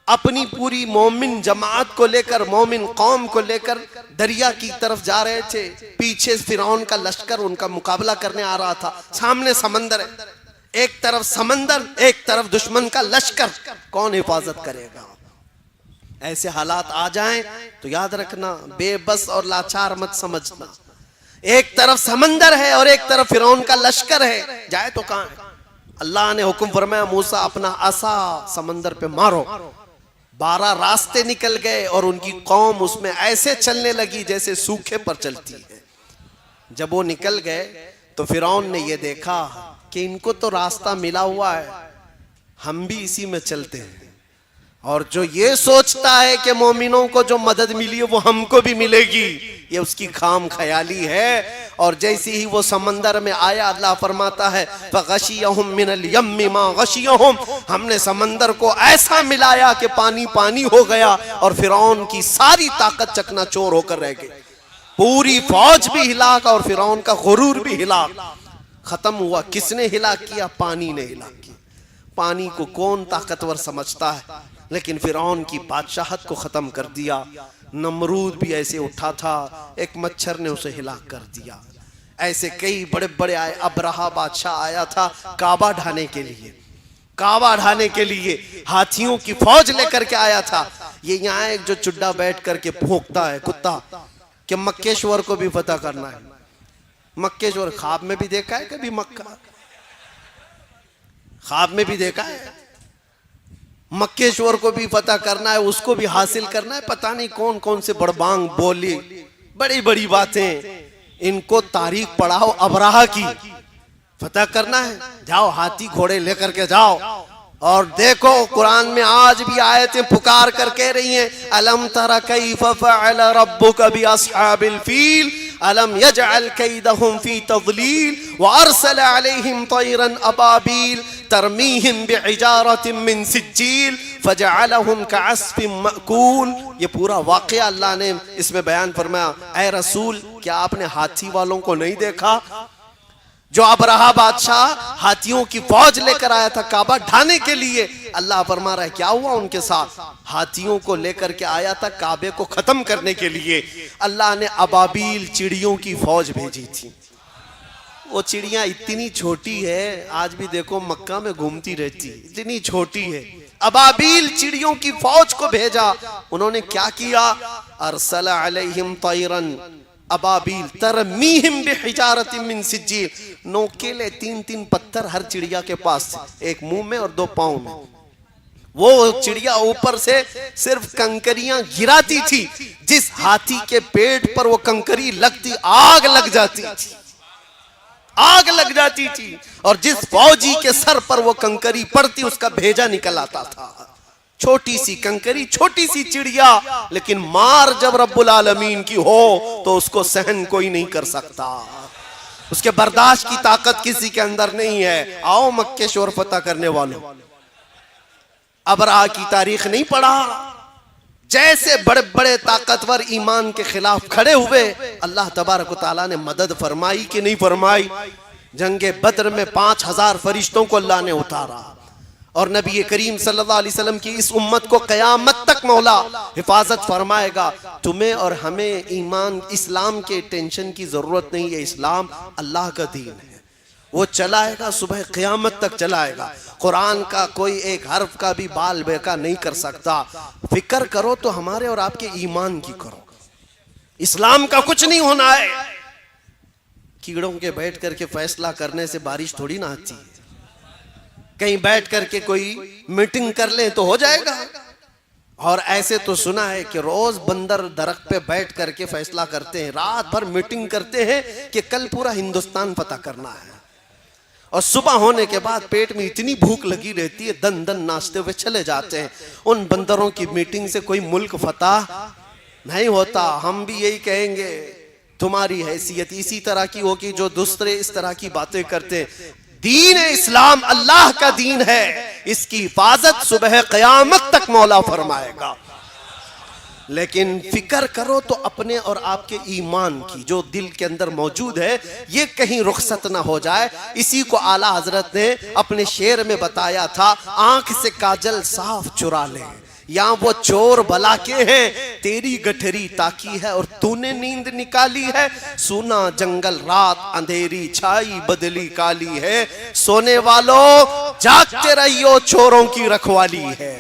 अपनी पूरी मोमिन जमात को लेकर, मोमिन कौम को लेकर दरिया की तरफ जा रहे थे। पीछे फिरौन का लश्कर उनका मुकाबला करने आ रहा था। सामने समंदर है, एक तरफ समंदर, एक तरफ दुश्मन का लश्कर। कौन हिफाजत करेगा? ऐसे हालात आ जाएं तो याद रखना, बेबस और लाचार मत समझना। एक तरफ समंदर है और एक तरफ फिरौन का लश्कर है, जाए तो कहां है? अल्लाह ने हुक्म फरमाया, मूसा अपना असा समंदर पे मारो। 12 रास्ते निकल गए और उनकी कौम उसमें ऐसे चलने लगी जैसे सूखे पर चलती है। जब वो निकल गए तो फिरौन ने ये देखा कि इनको तो रास्ता मिला हुआ है, हम भी इसी में चलते हैं। और जो ये सोचता है कि मोमिनों को जो मदद मिली है वो हमको भी मिलेगी, ये उसकी खाम ख्याली है। और जैसे ही वो समंदर में आया, अल्लाह फरमाता है फगशियहुम मिनल यम्मि मा गशियहुम, हमने समंदर को ऐसा मिलाया कि पानी पानी हो गया और फिरौन की सारी ताकत चकनाचूर होकर रह गई। पूरी फौज भी हिलाक और फिरौन का गुरूर भी हिलाक। खत्म हुआ। किसने हिलाक किया? पानी ने हिलाक किया। पानी को कौन ताकतवर समझता है, लेकिन फिरौन की बादशाहत को खत्म कर दिया। नमरूद भी ऐसे उठा था, एक मच्छर ने उसे हिलाक कर दिया। ऐसे कई बड़े बड़े आए। अबरहा बादशाह आया था काबा ढाने के लिए, काबा ढाने के लिए हाथियों की फौज लेकर के आया था। ये यहाँ एक जो चुड्डा बैठ करके भौंकता है कुत्ता, कि मक्केश्वर को भी फतह करना है। मक्केश्वर ख्वाब में भी देखा है कभी? मक्का ख्वाब में भी देखा है? मक्केश्वर को भी फतह करना है, उसको भी हासिल करना है। पता नहीं कौन कौन से बड़बांग बोली, बड़ी बड़ी बातें। इनको तारीख पढ़ाओ अबराहा की, फतह करना है, जाओ हाथी घोड़े लेकर के जाओ। और देखो कुरान में आज भी आयतें पुकार कर कह रही हैं, अलम तरा कैफ फअल रब्बुक बि अस्हाबिल फील अलम यजअल कैदहुम फी तज़लील व अरसल अलैहिम तयरन अबाबील तरमीहिम बिहिजारतिन मिन सिज्जील फजअलहुम कअस्फिन मअकूल। ये पूरा वाक़या अल्लाह ने इसमें बयान फरमाया। ऐ रसूल, क्या आपने हाथी वालों को नहीं देखा? जो अबरहा बादशाह हाथियों की फौज लेकर आया था काबा ढाने के लिए। अल्लाह फरमा रहा है क्या हुआ उनके साथ? हाथियों को लेकर के आया था काबे को खत्म करने के लिए। अल्लाह ने अबाबील चिड़ियों की फौज भेजी थी। वो चिड़िया इतनी छोटी है, आज भी देखो मक्का में घूमती रहती, इतनी छोटी है। अबाबील चिड़ियों की फौज को भेजा। उन्होंने क्या किया? अरसल अलैहिम तयरन अबाबील तरमीहिम बिहिजारतिन मिन सिज्जील। नोकेले 3-3 पत्थर हर चिड़िया के पास, एक मुंह में और 2 पांव में। वो चिड़िया ऊपर से सिर्फ कंकरियां गिराती थी। जिस हाथी के पेट पर वो कंकरी लगती, आग लग जाती थी, आग लग जाती थी। और जिस फौजी के सर पर वो कंकरी पड़ती, उसका भेजा निकल आता था। छोटी सी कंकरी, छोटी सी चिड़िया, लेकिन मार जब रब्बुल आलमीन की हो तो उसको सहन कोई नहीं कर सकता। उसके बर्दाश्त की ताकत किसी के अंदर नहीं है। आओ मक्केश्वर फतह करने वालों, अबरहा की तारीख नहीं पढ़ा? जैसे बड़े बड़े ताकतवर ईमान के खिलाफ खड़े हुए, अल्लाह तबारक व तआला ने मदद फरमाई कि नहीं फरमाई? जंगे बद्र में 5000 फरिश्तों को अल्लाह ने उतारा। और नबी करीम सल्लल्लाहु अलैहि वसल्लम की इस उम्मत को क़यामत तक मौला हिफाजत फरमाएगा। तुम्हें और हमें ईमान इस्लाम के टेंशन की जरूरत नहीं है। इस्लाम अल्लाह का दीन है, वो चलाएगा, सुबह क़यामत तक चलाएगा। कुरान का कोई एक हर्फ का भी बाल बेका नहीं कर सकता। फिक्र करो तो हमारे और आपके ईमान की करो। इस्लाम का कुछ नहीं होना है। कीड़ों के बैठ करके फैसला करने से बारिश थोड़ी ना आती है। कहीं बैठ करके कोई मीटिंग कर ले तो हो जाएगा। और ऐसे तो सुना है कि रोज बंदर दरख्त पे बैठ करके फैसला करते हैं, रात भर मीटिंग करते हैं कि कल पूरा हिंदुस्तान पता करना है। और सुबह होने के बाद पेट में इतनी भूख लगी रहती है, दन दन नाचते हुए चले जाते हैं। उन बंदरों की मीटिंग से कोई मुल्क फतह नहीं होता। हम भी यही कहेंगे, तुम्हारी हैसियत इसी तरह की होगी जो दूसरे इस तरह की बातें करते हैं। दीन इस्लाम अल्लाह का दीन है, इसकी हिफाजत सुबह क़यामत तक मौला फरमाएगा। लेकिन फिक्र करो तो अपने और आपके ईमान की, जो दिल के अंदर मौजूद है, ये कहीं रुखसत ना हो जाए। इसी को आला हजरत ने अपने शेर में बताया था, आंख से काजल साफ चुरा ले, यहाँ वो चोर भला के हैं, तेरी गठरी ताकी है और तूने नींद निकाली है। सुना जंगल रात अंधेरी छाई बदली काली है, सोने वालों जागते रहियो चोरों की रखवाली है।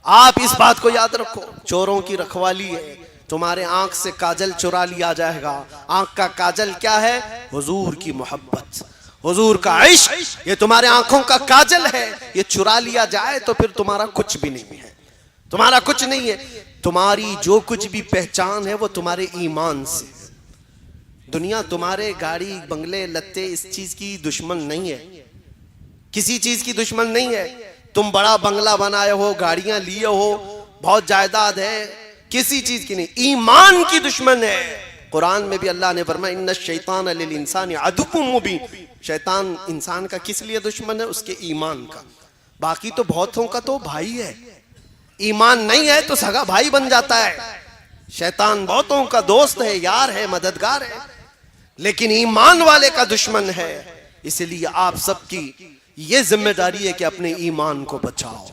आप इस बात को याद रखो, चोरों की रखवाली है। तुम्हारे आंख से काजल चुरा लिया जाएगा। आंख का काजल क्या है? हुजूर की मोहब्बत, हुजूर का इश्क, ये तुम्हारे आंखों का काजल है। ये चुरा लिया जाए तो फिर तुम्हारा कुछ भी नहीं है, तुम्हारा कुछ नहीं है। तुम्हारी जो कुछ भी पहचान है वो तुम्हारे ईमान से। दुनिया तुम्हारे गाड़ी बंगले लत्ते इस चीज की दुश्मन नहीं है, किसी चीज की दुश्मन नहीं है। तुम बड़ा बंगला बनाए हो, गाड़ियां लिए हो, बहुत जायदाद है, किसी चीज की नहीं, ईमान की दुश्मन है। कुरान में भी अल्लाह ने फरमाया इन्ना शैतान लिल इंसानी अदुव्वुम मुबीन, शैतान इंसान का किस लिए दुश्मन है? उसके ईमान का। बाकी तो बहुतों का तो भाई है, ईमान नहीं है तो सगा भाई बन जाता है। शैतान बहुतों का दोस्त है, यार है, मददगार है, लेकिन ईमान वाले का दुश्मन है। इसलिए आप सबकी ये जिम्मेदारी है कि अपने ईमान को बचाओ,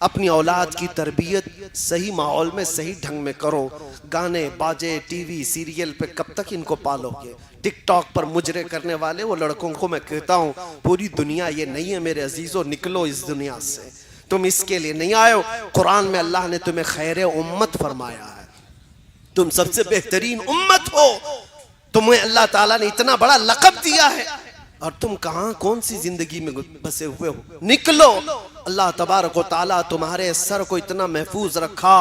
अपनी औलाद की तरबियत सही माहौल में सही ढंग में करो। गाने बाजे टीवी सीरियल पे कब तक इनको पालोगे? टिकटॉक पर मुजरे करने वाले वो लड़कों को मैं कहता हूँ, पूरी दुनिया ये नहीं है मेरे अजीजों, निकलो इस दुनिया से। तुम इसके लिए नहीं आए हो। कुरान में अल्लाह ने तुम्हें खैर उम्मत फरमाया है, तुम सबसे बेहतरीन उम्मत हो। तुम्हें अल्लाह ताला ने इतना बड़ा लक़ब दिया है और तुम कहां कौन सी जिंदगी में बसे हुए हो? निकलो। अल्लाह तबारक व तआला तुम्हारे सर को इतना महफूज रखा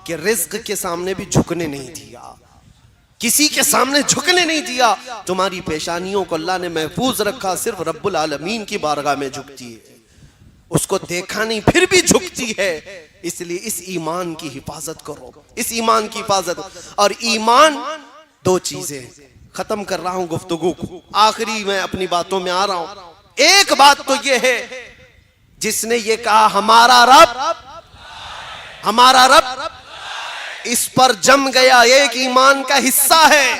कि रिज्क के सामने भी झुकने नहीं दिया, किसी के सामने झुकने नहीं दिया। तुम्हारी पेशानियों को अल्लाह ने महफूज रखा, सिर्फ रब्बुल आलमीन की बारगाह में झुकती है, उसको देखा नहीं फिर भी झुकती है। इसलिए इस ईमान की हिफाजत करो, इस ईमान की हिफाजत। और ईमान दो चीजें, खत्म कर रहा हूं गुफ्तगू को, आखिरी मैं अपनी बातों में आ रहा हूं। एक बात तो यह है, जिसने ये कहा हमारा रब इस पर जम गया, एक ईमान का हिस्सा है।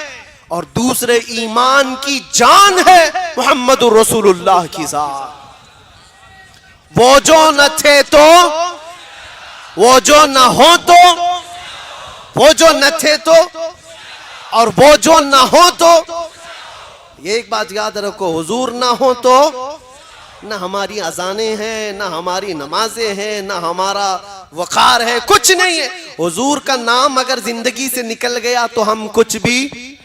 और दूसरे ईमान की जान है मुहम्मदुर रसूलुल्लाह की जात। वो जो न थे तो, वो जो न हो तो, वो जो न थे तो, और वो जो ना हो तो। ये एक बात याद रखो, हुजूर ना हो तो ना हमारी अजानें हैं, ना हमारी नमाजें हैं, ना हमारा वकार है, कुछ नहीं है। हुजूर का नाम अगर जिंदगी से निकल गया तो हम कुछ भी,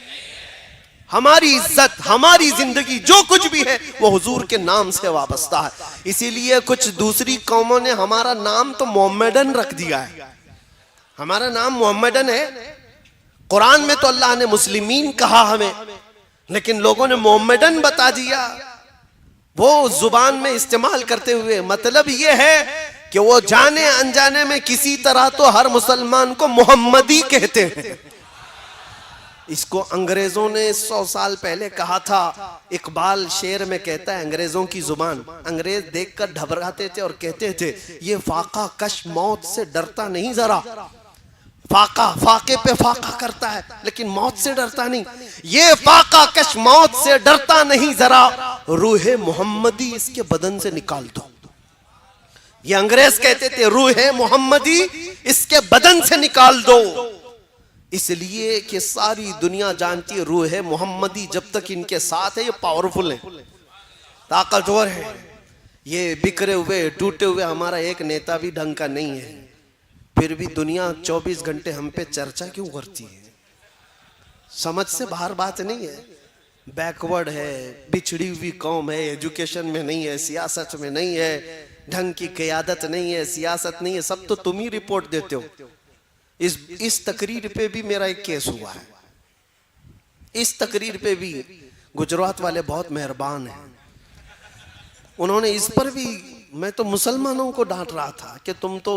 हमारी इज्जत, हमारी जिंदगी, जो कुछ भी है वो हुजूर के नाम से वाबस्ता है। इसीलिए कुछ दूसरी कौमों ने हमारा नाम तो मोहम्मदन रख दिया है, हमारा नाम मोहम्मदन है। कुरान में तो अल्लाह ने मुस्लिमीन कहा हमें, लेकिन लोगों ने मोहम्मदन बता दिया, वो जुबान में इस्तेमाल करते हुए। मतलब ये है कि वो जाने अनजाने में किसी तरह तो हर मुसलमान को मोहम्मदी कहते हैं। इसको अंग्रेजों ने 100 साल पहले कहा था। इकबाल शेर में कहता है, अंग्रेजों की जुबान, अंग्रेज देखकर घबराते थे और कहते थे ये फाका कश मौत से डरता नहीं जरा, फाका फाके पे फाका करता है लेकिन मौत से डरता नहीं। ये फाका कश मौत से डरता नहीं जरा, रूहे मोहम्मदी इसके बदन से निकाल दो। ये अंग्रेज कहते थे रूहे मोहम्मदी इसके बदन से निकाल दो, इसलिए कि सारी दुनिया जानती है रूहे मोहम्मदी जब तक इनके साथ है ये पावरफुल है, ताकतवर है। ये बिखरे हुए टूटे हुए हमारा एक नेता भी ढंग का नहीं है, फिर भी दुनिया 24 घंटे हम पे चर्चा क्यों करती है? समझ से बाहर बात नहीं है। बैकवर्ड है, बिछड़ी हुई कौम है, एजुकेशन में नहीं है, सियासत में नहीं है, ढंग की क़यादत नहीं है, सियासत नहीं है, सब तो तुम ही रिपोर्ट देते हो। इस तकरीर पे भी मेरा एक केस हुआ है, इस तकरीर पे भी गुजरात वाले बहुत मेहरबान हैं, उन्होंने इस पर भी, मैं तो मुसलमानों को डांट रहा था कि तुम तो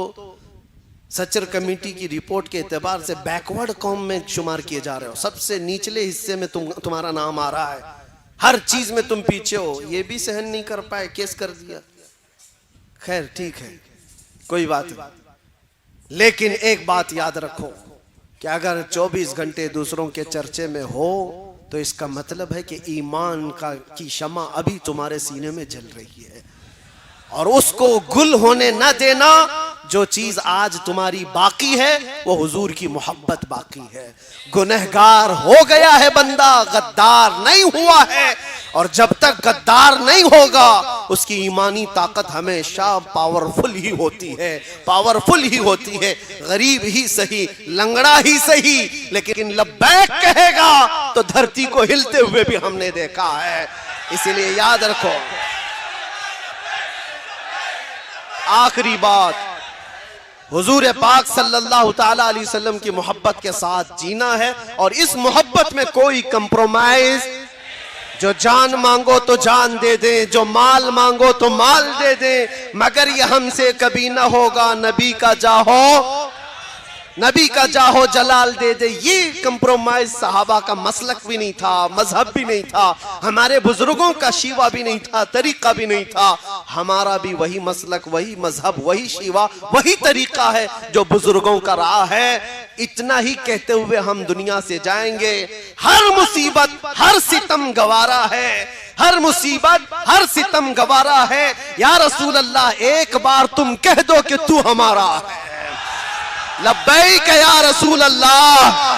सचर कमेटी की रिपोर्ट के एतबार से बैकवर्ड कौम में शुमार किए जा रहे हो, सबसे निचले हिस्से में तुम्हारा नाम आ रहा है, हर चीज में तुम पीछे हो। ये भी सहन नहीं कर पाए, केस कर दिया। खैर ठीक है, कोई बात नहीं, लेकिन एक बात याद रखो कि अगर 24 घंटे दूसरों के चर्चे में हो तो इसका मतलब है कि ईमान की शमा अभी तुम्हारे सीने में जल रही है, और उसको गुल होने न देना। जो चीज आज तुम्हारी बाकी है वो हुजूर की मोहब्बत बाकी है। गुनहगार हो गया है बंदा, गद्दार नहीं हुआ है, और जब तक गद्दार नहीं होगा उसकी ईमानी ताकत हमेशा पावरफुल ही होती है, पावरफुल ही होती है। गरीब ही सही, लंगड़ा ही सही, लेकिन लब्बैक कहेगा तो धरती को हिलते हुए भी हमने देखा है। इसीलिए याद रखो, आखिरी बात, हुजूर पाक सल्लल्लाहु ताला अलैहि वसल्लम की मोहब्बत के साथ जीना है, और इस मोहब्बत में कोई कंप्रोमाइज, जो जान मांगो तो जान दे दे, जो माल मांगो तो माल दे दे, मगर ये हमसे कभी ना होगा, नबी का जाहो जलाल दे दे। ये कंप्रोमाइज सहाबा का मसलक भी नहीं था, मजहब भी नहीं था, हमारे बुजुर्गों का शीवा भी नहीं था, तरीका भी नहीं था। हमारा भी वही मसलक, वही मजहब, वही शीवा, वही तरीका है जो बुजुर्गों का रहा है। इतना ही कहते हुए हम दुनिया से जाएंगे। हर मुसीबत, हर सितम गवारा है, हर मुसीबत, हर सितम गवारा है। या रसूल अल्लाह, एक बार तुम कह दो कि तू हमारा है। लब्बैक या रसूल अल्लाह।